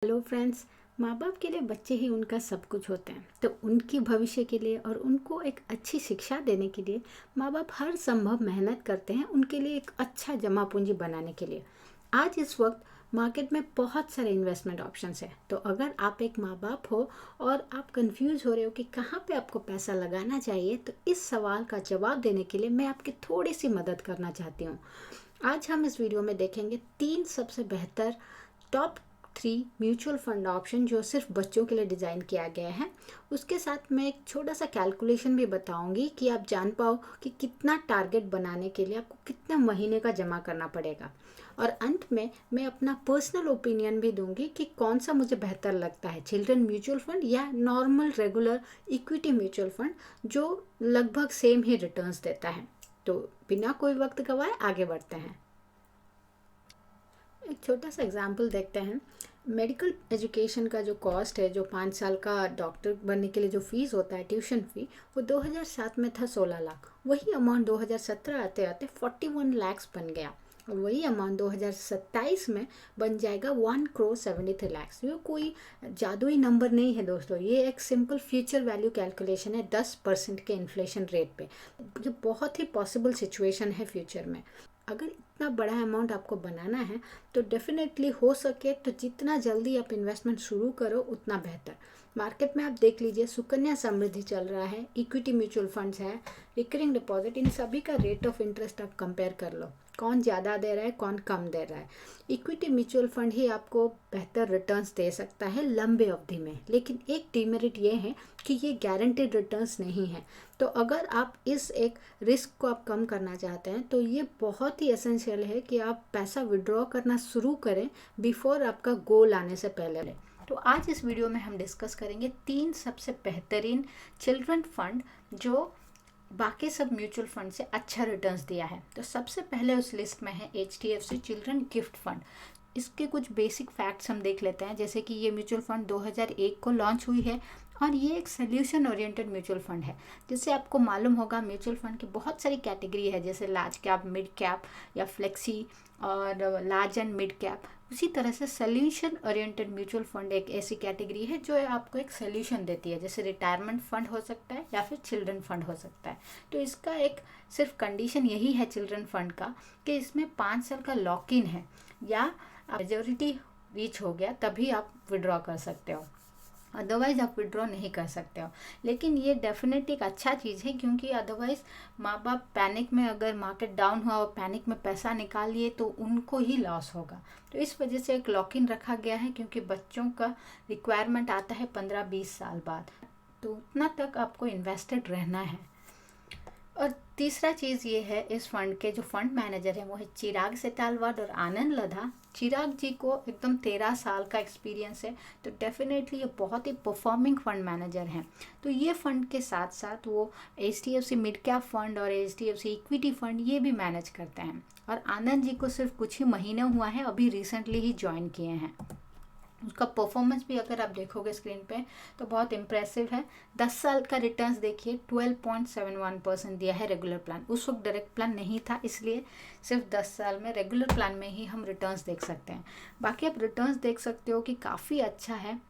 Hello friends. माँ बाप के लिए बच्चे ही उनका सब कुछ होते हैं, तो उनकी भविष्य के लिए और उनको एक अच्छी शिक्षा देने के लिए माँ बाप हर संभव मेहनत करते हैं उनके लिए एक अच्छा जमा पूंजी बनाने के लिए। आज इस वक्त मार्केट में बहुत सारे इन्वेस्टमेंट ऑप्शंस हैं, तो अगर आप एक माँ बाप हो और आप कंफ्यूज हो रहे हो कि कहाँ पे आपको पैसा लगाना चाहिए, तो इस सवाल का जवाब देने के लिए मैं आपकी थोड़ी सी मदद करना चाहती हूँ। आज हम इस वीडियो में देखेंगे 3 सबसे बेहतर टॉप 3 म्यूचुअल फंड ऑप्शन जो सिर्फ बच्चों के लिए डिज़ाइन किया गया है। उसके साथ मैं एक छोटा सा कैलकुलेशन भी बताऊंगी कि आप जान पाओ कि कितना टारगेट बनाने के लिए आपको कितना महीने का जमा करना पड़ेगा। और अंत में मैं अपना पर्सनल ओपिनियन भी दूंगी कि कौन सा मुझे बेहतर लगता है, चिल्ड्रन म्यूचुअल फंड या normal regular equity mutual fund जो लगभग सेम ही रिटर्न्स देता है। तो बिना कोई वक्त गवाए आगे बढ़ते हैं। एक छोटा सा एग्जाम्पल देखते हैं। मेडिकल एजुकेशन का जो कॉस्ट है, जो 5 साल का डॉक्टर बनने के लिए जो फीस होता है, ट्यूशन फ़ी, वो 2007 में था 16 लाख। वही अमाउंट 2017 आते आते 41 लैक्स बन गया, और वही अमाउंट 2027 में बन जाएगा 1 करोड़ 73 लाख। ये कोई जादुई नंबर नहीं है दोस्तों, ये एक सिंपल फ्यूचर वैल्यू कैलकुलेशन है 10% के इन्फ्लेशन रेट पे। ये बहुत ही पॉसिबल सिचुएशन है फ्यूचर में। अगर इतना बड़ा अमाउंट आपको बनाना है तो डेफिनेटली हो सके तो जितना जल्दी आप इन्वेस्टमेंट शुरू करो उतना बेहतर। मार्केट में आप देख लीजिए, सुकन्या समृद्धि चल रहा है, इक्विटी म्यूचुअल फंड्स है, रिकरिंग डिपॉजिट, इन सभी का रेट ऑफ इंटरेस्ट आप कंपेयर कर लो, कौन ज़्यादा दे रहा है कौन कम दे रहा है। इक्विटी म्यूचुअल फंड ही आपको बेहतर रिटर्न्स दे सकता है लंबे अवधि में, लेकिन एक डिमेरिट ये है कि ये गारंटेड रिटर्न्स नहीं है। तो अगर आप इस एक रिस्क को आप कम करना चाहते हैं तो ये बहुत ही एसेंशियल है कि आप पैसा विड्रॉ करना शुरू करें बिफोर आपका गोल आने से पहले। तो आज इस वीडियो में हम डिस्कस करेंगे 3 सबसे बेहतरीन चिल्ड्रन फंड जो बाकी सब म्यूचुअल फंड से अच्छा रिटर्न्स दिया है। तो सबसे पहले उस लिस्ट में है HDFC चिल्ड्रन गिफ्ट फंड। इसके कुछ बेसिक फैक्ट्स हम देख लेते हैं, जैसे कि ये म्यूचुअल फंड 2001 को लॉन्च हुई है और ये एक सोल्यूशन ओरिएंटेड म्यूचुअल फंड है। जैसे आपको मालूम होगा, म्यूचुअल फंड की बहुत सारी कैटेगरी है, जैसे लार्ज कैप, मिड कैप या फ्लेक्सी और लार्ज एंड मिड कैप। उसी तरह से सोल्यूशन ओरिएंटेड म्यूचुअल फंड एक ऐसी कैटेगरी है जो आपको एक सोल्यूशन देती है, जैसे रिटायरमेंट फंड हो सकता है या फिर चिल्ड्रन फंड हो सकता है। तो इसका एक सिर्फ कंडीशन यही है चिल्ड्रन फंड का कि इसमें 5 साल का लॉक इन है, या मेजोरिटी रीच हो गया तभी आप विड्रॉ कर सकते हो, अदरवाइज़ आप विड्रॉ नहीं कर सकते हो। लेकिन ये डेफिनेटली एक अच्छा चीज़ है, क्योंकि अदरवाइज़ माँ बाप पैनिक में, अगर मार्केट डाउन हुआ और पैनिक में पैसा निकाल लिए तो उनको ही लॉस होगा। तो इस वजह से एक लॉक इन रखा गया है, क्योंकि बच्चों का रिक्वायरमेंट आता है 15-20 साल बाद, तो उतना तक आपको इन्वेस्टेड रहना है। और तीसरा चीज़ ये है, इस फंड के जो फंड मैनेजर हैं वो है चिराग सेतालवाड और आनंद लधा। चिराग जी को एकदम 13 साल का एक्सपीरियंस है, तो डेफिनेटली ये बहुत ही परफॉर्मिंग फंड मैनेजर हैं। तो ये फंड के साथ साथ वो HDFC मिड कैप फंड और HDFC इक्विटी फंड ये भी मैनेज करते हैं। और आनंद जी को सिर्फ कुछ ही महीने हुआ है, अभी रिसेंटली ही ज्वाइन किए हैं। उसका परफॉर्मेंस भी अगर आप देखोगे स्क्रीन पे तो बहुत इम्प्रेसिव है। 10 साल का रिटर्न्स देखिए, 12.71% दिया है रेगुलर प्लान। उस वक्त डायरेक्ट प्लान नहीं था, इसलिए सिर्फ 10 साल में रेगुलर प्लान में ही हम रिटर्न्स देख सकते हैं। बाकी आप रिटर्न्स देख सकते हो कि काफ़ी अच्छा है।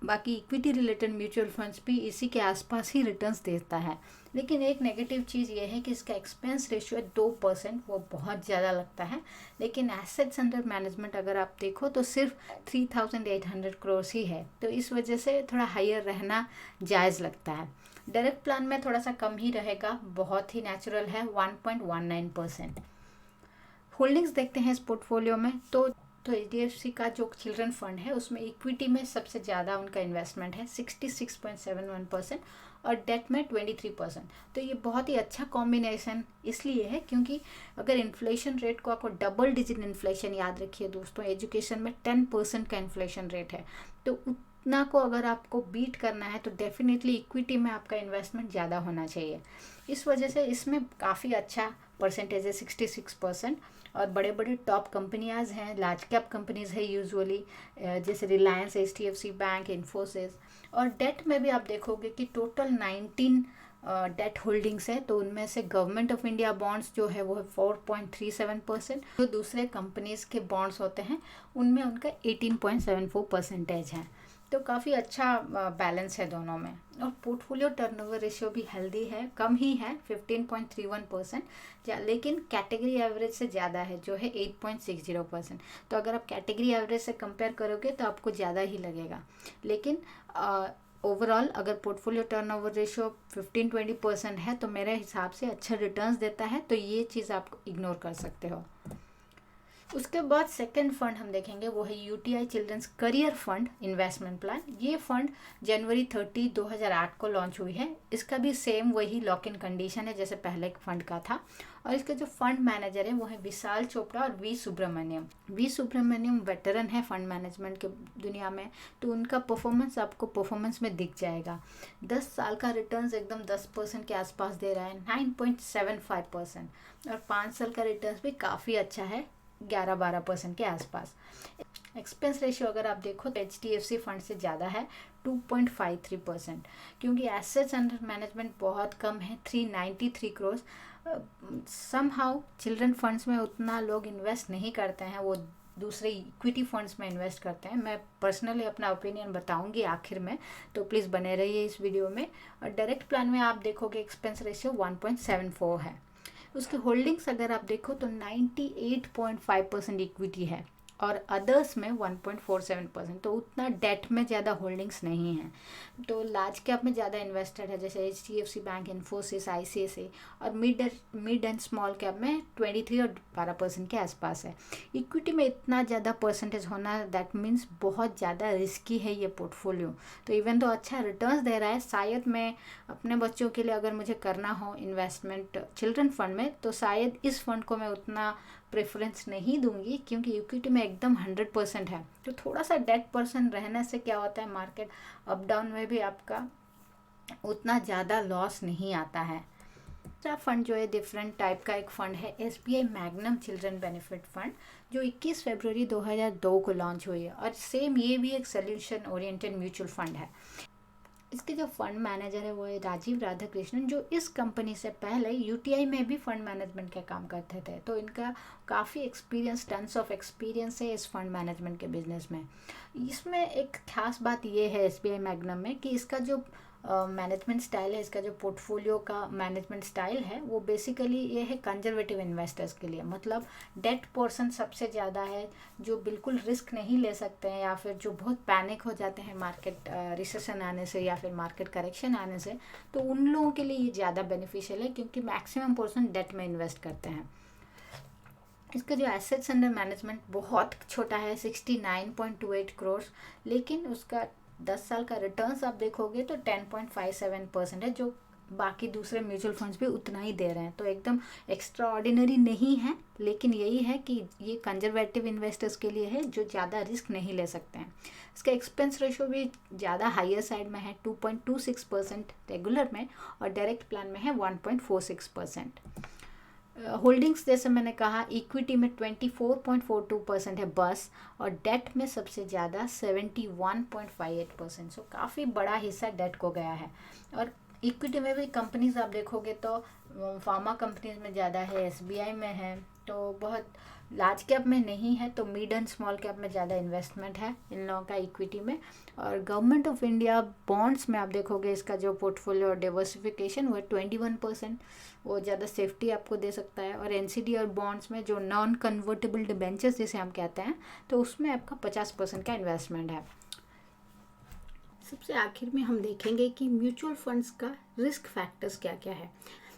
बाकी इक्विटी रिलेटेड म्यूचुअल फंड्स भी इसी के आसपास ही रिटर्न्स देता है। लेकिन एक नेगेटिव चीज़ ये है कि इसका एक्सपेंस रेशियो है 2%, वो बहुत ज़्यादा लगता है। लेकिन एसेट्स अंडर मैनेजमेंट अगर आप देखो तो सिर्फ 3800 करोड़ ही है, तो इस वजह से थोड़ा हायर रहना जायज़ लगता है। डायरेक्ट प्लान में थोड़ा सा कम ही रहेगा, बहुत ही नेचुरल है, 1.19%। होल्डिंग्स देखते हैं इस पोर्टफोलियो में, तो HDFC का जो चिल्ड्रन फंड है उसमें इक्विटी में सबसे ज़्यादा उनका इन्वेस्टमेंट है 66.71%, और डेट में 23%। तो ये बहुत ही अच्छा कॉम्बिनेशन इसलिए है क्योंकि अगर इन्फ्लेशन रेट को, आपको डबल डिजिट इन्फ्लेशन याद रखिए दोस्तों, एजुकेशन में 10% का इन्फ्लेशन रेट है, तो उतना को अगर आपको बीट करना है तो डेफिनेटली इक्विटी में आपका इन्वेस्टमेंट ज़्यादा होना चाहिए। इस वजह से इसमें काफ़ी अच्छा परसेंटेज है, 66%। और बड़े बड़े टॉप कंपनियाज हैं, लार्ज कैप कंपनीज है यूजुअली, जैसे रिलायंस, HDFC बैंक, इन्फोसिस। और डेट में भी आप देखोगे कि टोटल 19 डेट होल्डिंग्स है, तो उनमें से गवर्नमेंट ऑफ इंडिया बॉन्ड्स जो है वो है 4.37%। जो दूसरे कंपनीज के बॉन्ड्स होते हैं उनमें उनका 18.74% है। तो काफ़ी अच्छा बैलेंस है दोनों में। और पोर्टफोलियो टर्नओवर रेशियो भी हेल्दी है, कम ही है 15.31%, लेकिन कैटेगरी एवरेज से ज़्यादा है जो है 8.60%। तो अगर आप कैटेगरी एवरेज से कंपेयर करोगे तो आपको ज़्यादा ही लगेगा। लेकिन ओवरऑल अगर पोर्टफोलियो टर्नओवर रेशियो 15-20% है तो मेरे हिसाब से अच्छा रिटर्न्स देता है, तो ये चीज़ आप इग्नोर कर सकते हो। उसके बाद सेकंड फंड हम देखेंगे, वो है UTI children's career fund investment plan. ये फंड जनवरी 30, 2008 को लॉन्च हुई है। इसका भी सेम वही लॉक इन कंडीशन है जैसे पहले फंड का था। और इसके जो फंड मैनेजर है वो है विशाल चोपड़ा और V Subramaniam. V Subramaniam veteran है फंड मैनेजमेंट के दुनिया में, तो उनका परफॉर्मेंस आपको परफॉर्मेंस में दिख जाएगा। 10 साल का रिटर्न्स एकदम 10% के आसपास दे रहा है, 9.75%। और 5 साल का रिटर्न्स भी काफ़ी अच्छा है, 11-12% के आसपास। एक्सपेंस रेशियो अगर आप देखो तो HDFC फंड से ज़्यादा है, 2.53%। क्योंकि एसेट्स अंडर मैनेजमेंट बहुत कम है, 393 करोड़। समहाउ चिल्ड्रन फंड्स में उतना लोग इन्वेस्ट नहीं करते हैं, वो दूसरे इक्विटी फंड्स में इन्वेस्ट करते हैं। मैं पर्सनली अपना ओपिनियन बताऊंगी आखिर में, तो प्लीज़ बने रहिए इस वीडियो में। और डायरेक्ट प्लान में आप देखोगे एक्सपेंस रेशियो 1.74 है। उसकी होल्डिंग्स अगर आप देखो तो 98.5% इक्विटी है और अदर्स में 1.47%। तो उतना डेट में ज़्यादा होल्डिंग्स नहीं है। तो लार्ज कैप में ज़्यादा इन्वेस्टेड है जैसे HDFC बैंक, इन्फोसिस, ICICI। और मिड एंड स्मॉल कैप में 23 और 12% के आसपास है। इक्विटी में इतना ज़्यादा परसेंटेज होना दैट मीन्स बहुत ज़्यादा रिस्की है ये पोर्टफोलियो। तो इवन तो अच्छा रिटर्न्स दे रहा है, शायद मैं अपने बच्चों के लिए अगर मुझे करना हो इन्वेस्टमेंट चिल्ड्रन फंड में तो शायद इस फंड को मैं उतना प्रेफरेंस नहीं दूंगी, क्योंकि इक्विटी में एकदम 100% है। तो थोड़ा सा डेट परसेंट रहने से क्या होता है, मार्केट अप डाउन में भी आपका उतना ज़्यादा लॉस नहीं आता है। दूसरा फंड जो है डिफरेंट टाइप का एक फंड है, SBI magnum children benefit fund, जो 21 फरवरी 2002 को लॉन्च हुई है। और सेम ये भी एक सोल्यूशन ओरिएंटेड म्यूचुअल फंड है। इसके जो फंड मैनेजर है वो है राजीव राधाकृष्णन, जो इस कंपनी से पहले यूटीआई में भी फंड मैनेजमेंट का काम करते थे। तो इनका काफ़ी एक्सपीरियंस, टन्स ऑफ एक्सपीरियंस है इस फंड मैनेजमेंट के बिजनेस में। इसमें एक खास बात ये है SBI मैग्नम में कि इसका जो मैनेजमेंट स्टाइल है, इसका जो पोर्टफोलियो का मैनेजमेंट स्टाइल है वो बेसिकली ये है कंजर्वेटिव इन्वेस्टर्स के लिए। मतलब डेट पोर्शन सबसे ज़्यादा है, जो बिल्कुल रिस्क नहीं ले सकते हैं या फिर जो बहुत पैनिक हो जाते हैं मार्केट रिसेशन आने से या फिर मार्केट करेक्शन आने से, तो उन लोगों के लिए ये ज़्यादा बेनिफिशियल है क्योंकि मैक्सिमम पोर्शन डेट में इन्वेस्ट करते हैं। इसका जो एसेट्स अंडर मैनेजमेंट बहुत छोटा है, 69.28 करोड़, लेकिन उसका 10 साल का रिटर्न्स आप देखोगे तो 10.57% है, जो बाकी दूसरे म्यूचुअल फंड्स भी उतना ही दे रहे हैं। तो एकदम एक्स्ट्रा ऑर्डिनरी नहीं है, लेकिन यही है कि ये कंजर्वेटिव इन्वेस्टर्स के लिए है जो ज़्यादा रिस्क नहीं ले सकते हैं। इसका एक्सपेंस रेशियो भी ज़्यादा हायर साइड में है, 2.26% रेगुलर में, और डायरेक्ट प्लान में है 1.46%। होल्डिंग्स जैसे मैंने कहा, इक्विटी में 24.42% है बस, और डेट में सबसे ज़्यादा 71.58%। सो काफ़ी बड़ा हिस्सा डेट को गया है। और इक्विटी में भी कंपनीज आप देखोगे तो फार्मा कंपनीज में ज़्यादा है, SBI में है, तो बहुत लार्ज कैप में नहीं है। तो मिड एंड स्मॉल कैप में ज़्यादा इन्वेस्टमेंट है इन लोगों का इक्विटी में। और गवर्नमेंट ऑफ इंडिया बॉन्ड्स में आप देखोगे इसका जो पोर्टफोलियो डिवर्सिफिकेशन वो है 21%, वो ज़्यादा सेफ्टी आपको दे सकता है। और NCD और बॉन्ड्स में जो नॉन कन्वर्टेबल डिबेंचर्स जिसे हम कहते हैं, तो उसमें आपका 50% का इन्वेस्टमेंट है। सबसे आखिर में हम देखेंगे कि म्यूचुअल फंड्स का रिस्क फैक्टर्स क्या क्या है।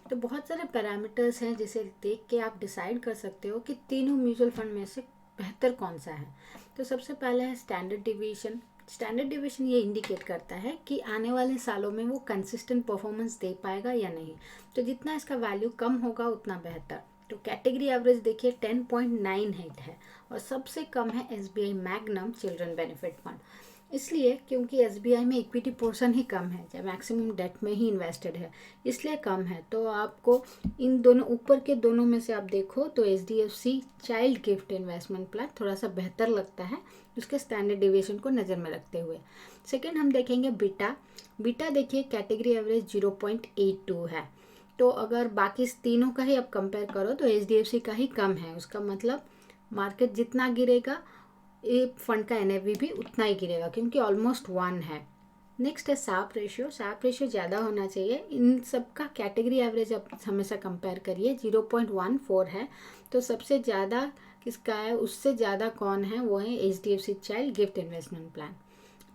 तो बहुत सारे पैरामीटर्स हैं जिसे देख के आप डिसाइड कर सकते हो कि तीनों म्यूचुअल फंड में से बेहतर कौन सा है। तो सबसे पहला है स्टैंडर्ड डिवीजन। स्टैंडर्ड डिवीजन ये इंडिकेट करता है कि आने वाले सालों में वो कंसिस्टेंट परफॉर्मेंस दे पाएगा या नहीं। तो जितना इसका वैल्यू कम होगा उतना बेहतर। तो कैटेगरी एवरेज देखिए 10.98 है, और सबसे कम है SBI magnum children benefit fund. इसलिए क्योंकि एसबीआई में इक्विटी पोर्शन ही कम है, जब मैक्सिमम डेट में ही इन्वेस्टेड है, इसलिए कम है। तो आपको इन दोनों ऊपर के दोनों में से आप देखो तो HDFC child gift investment plan थोड़ा सा बेहतर लगता है उसके स्टैंडर्ड डिविएशन को नज़र में रखते हुए। सेकेंड हम देखेंगे बीटा देखिए कैटेगरी एवरेज 0.82 है। तो अगर बाकी तीनों का ही आप कंपेयर करो तो एचडीएफसी का ही कम है। उसका मतलब मार्केट जितना गिरेगा ये फंड का एनएवी भी उतना ही गिरेगा, क्योंकि ऑलमोस्ट 1 है। नेक्स्ट है साप रेशियो ज़्यादा होना चाहिए। इन सब का कैटेगरी एवरेज आप हमेशा कंपेयर करिए, 0.14 है। तो सबसे ज़्यादा किसका है, उससे ज़्यादा कौन है, वो है HDFC child gift investment plan.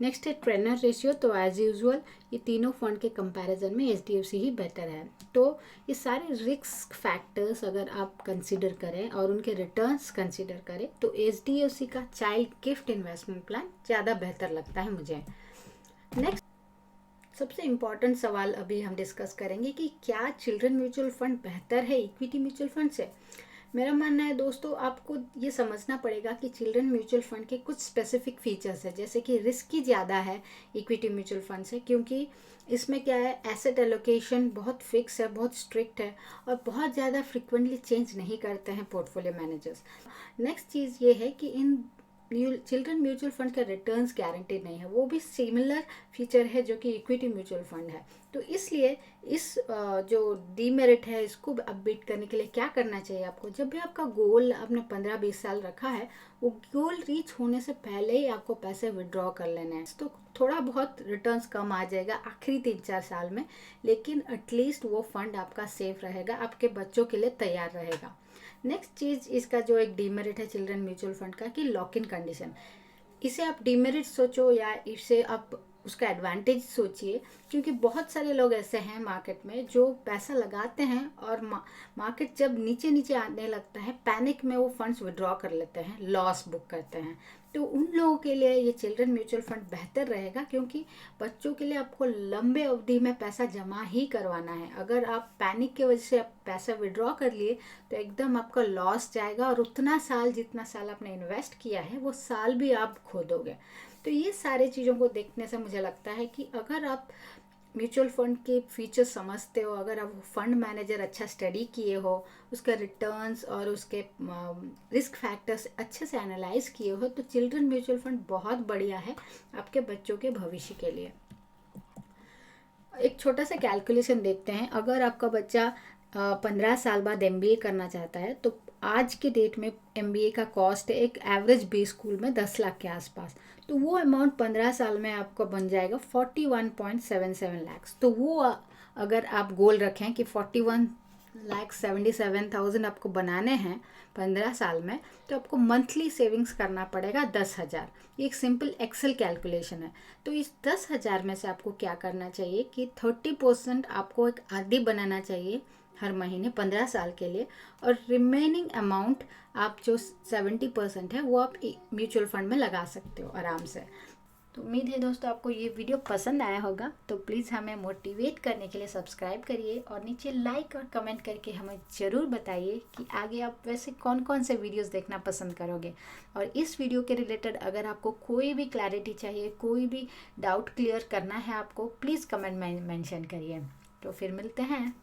Next है ट्रेनर रेशियो। तो एज यूजुअल ये तीनों फंड के कंपैरिजन में एचडीएफसी ही बेटर है। तो ये सारे रिस्क फैक्टर्स अगर आप कंसीडर करें और उनके रिटर्न्स कंसीडर करें तो एचडीएफसी का चाइल्ड गिफ्ट इन्वेस्टमेंट प्लान ज़्यादा बेहतर लगता है मुझे। नेक्स्ट सबसे इम्पॉर्टेंट सवाल अभी हम डिस्कस करेंगे कि क्या चिल्ड्रन म्यूचुअल फंड बेहतर है इक्विटी म्यूचुअल फंड से। मेरा मानना है दोस्तों, आपको ये समझना पड़ेगा कि चिल्ड्रन म्यूचुअल फंड के कुछ स्पेसिफिक फीचर्स है, जैसे कि रिस्क ही ज़्यादा है इक्विटी म्यूचुअल फंड से, क्योंकि इसमें क्या है, एसेट एलोकेशन बहुत फिक्स है, बहुत स्ट्रिक्ट है और बहुत ज़्यादा फ्रिक्वेंटली चेंज नहीं करते हैं पोर्टफोलियो मैनेजर्स। नेक्स्ट चीज़ ये है कि इन चिल्ड्रन म्यूचुअल फंड का रिटर्न्स गारंटीड नहीं है, वो भी सिमिलर फीचर है जो कि इक्विटी म्यूचुअल फंड है। तो इसलिए इस जो डीमेरिट है इसको अपबीट करने के लिए क्या करना चाहिए आपको, जब भी आपका गोल आपने 15-20 साल रखा है, वो गोल रीच होने से पहले ही आपको पैसे विड्रॉ कर लेने हैं। तो थोड़ा बहुत रिटर्न्स कम आ जाएगा आखिरी 3-4 साल में, लेकिन एटलीस्ट वो फंड आपका सेफ रहेगा, आपके बच्चों के लिए तैयार रहेगा। नेक्स्ट चीज़ इसका जो एक डीमेरिट है चिल्ड्रन म्यूचुअल फंड का कि लॉक इन कंडीशन। इसे आप डीमेरिट सोचो या इसे आप उसका एडवांटेज सोचिए, क्योंकि बहुत सारे लोग ऐसे हैं मार्केट में जो पैसा लगाते हैं और मार्केट जब नीचे नीचे आने लगता है पैनिक में वो फंड्स विड्रॉ कर लेते हैं, लॉस बुक करते हैं। तो उन लोगों के लिए ये चिल्ड्रन म्यूचुअल फंड बेहतर रहेगा, क्योंकि बच्चों के लिए आपको लंबे अवधि में पैसा जमा ही करवाना है। अगर आप पैनिक की वजह से आप पैसा विड्रॉ कर लिए तो एकदम आपका लॉस जाएगा और उतना साल जितना साल आपने इन्वेस्ट किया है वो साल भी आप खो दोगे। तो ये सारे चीज़ों को देखने से मुझे लगता है कि अगर आप म्यूचुअल फंड के फीचर्स समझते हो, अगर आप फंड मैनेजर अच्छा स्टडी किए हो, उसका रिटर्न्स और उसके रिस्क फैक्टर्स अच्छे से एनालाइज किए हो, तो चिल्ड्रन म्यूचुअल फंड बहुत बढ़िया है आपके बच्चों के भविष्य के लिए। एक छोटा सा कैलकुलेशन देखते हैं। अगर आपका बच्चा 15 साल बाद MBA करना चाहता है तो आज के डेट में MBA का कॉस्ट है एक एवरेज बी स्कूल में 10 लाख के आसपास। तो वो अमाउंट 15 साल में आपको बन जाएगा 41.77 लाख। तो वो अगर आप गोल रखें कि 41,77,000 आपको बनाने हैं 15 साल में, तो आपको मंथली सेविंग्स करना पड़ेगा 10,000। ये एक सिंपल एक्सेल कैलकुलेशन है। तो इस 10,000 में से आपको क्या करना चाहिए कि 30% आपको एक आरडी बनाना चाहिए हर महीने 15 साल के लिए, और रिमेनिंग अमाउंट आप जो 70% है वो आप म्यूचुअल फंड में लगा सकते हो आराम से। तो उम्मीद है दोस्तों आपको ये वीडियो पसंद आया होगा। तो प्लीज़ हमें मोटिवेट करने के लिए सब्सक्राइब करिए और नीचे लाइक और कमेंट करके हमें ज़रूर बताइए कि आगे आप वैसे कौन कौन से वीडियोस देखना पसंद करोगे। और इस वीडियो के रिलेटेड अगर आपको कोई भी क्लैरिटी चाहिए, कोई भी डाउट क्लियर करना है आपको, प्लीज़ कमेंट में मेंशन करिए। तो फिर मिलते हैं।